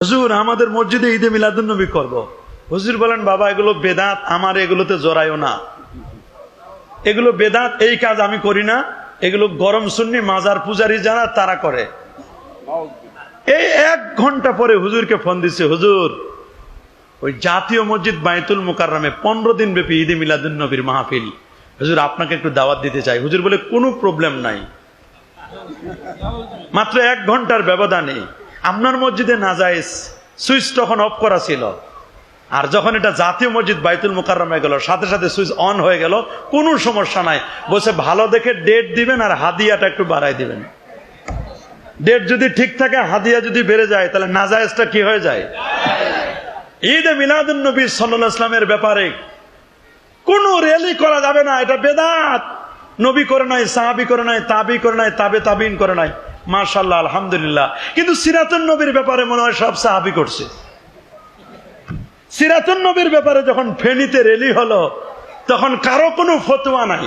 হুজুর আমাদের মসজিদে ঈদে মিলাদুন্নবী করব। হুজুর বলেন বাবা এগুলো বেদাত, আমার এগুলোতে জড়াইও না, এগুলো বেদাত, এই কাজ আমি করি না, এগুলো গরম সুন্নি মাজার পূজারী যারা তারা করে। এই 1 ঘন্টা পরে হুজুরকে ফোন দিচ্ছে, হুজুর ওই জাতীয় মসজিদ বাইতুল মুকাররমে 15 দিন ব্যাপী ঈদে মিলাদুন্নবীর মাহফিল, হুজুর আপনাকে একটু দাওয়াত দিতে চাই। হুজুর বলে কোনো প্রবলেম নাই, মাত্র 1 ঘন্টার ব্যবধানে আপনার মসজিদে নাজায়েজ সুইচ তখন অফ করা ছিল, আর যখন এটা জাতীয় মসজিদ বাইতুল মুকাররমে গেল সাথে সাথে সুইচ অন হয়ে গেল, কোনো সমস্যা নাই। বসে ভালো দেখে ডেট দিবেন আর হাদিয়াটা একটু বাড়াই দিবেন। ডেট যদি ঠিক থাকে, হাদিয়া যদি বেড়ে যায়, তাহলে নাজায়েজটা কি হয়ে যায়? ঈদে মিলাদুন নবী সাল্লাল্লাহু আলাইহি ওয়াসাল্লামের ব্যাপারে কোনো র্যালি করা যাবে না, এটা বেদাত। নবী করে নাই, সাহাবী করে নাই, তাবি করে নাই, তাবে তাবিন করে নাই, মাশাআল্লাহ আলহামদুলিল্লাহ। কিন্তু সিরাতুন নবীর ব্যাপারে মনে হয় সব সাহাবী করছে। সিরাতুন নবীর ব্যাপারে যখন ফেনীতে র্যালি হলো, তখন কারো কোনো ফতোয়া নাই।